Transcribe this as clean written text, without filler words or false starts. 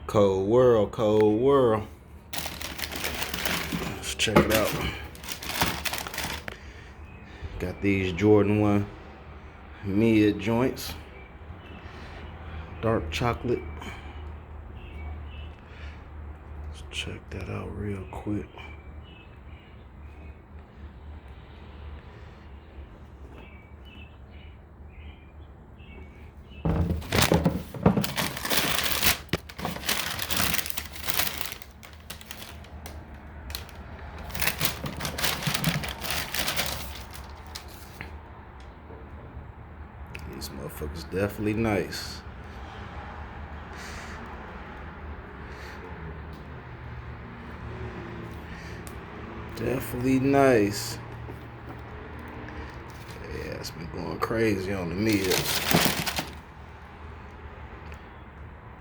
Cold world, cold world. Let's check it out. Got these Jordan 1 mid joints. Dark chocolate. Let's check that out real quick. These motherfuckers definitely nice. Definitely nice. Yeah, it's been going crazy on the mids.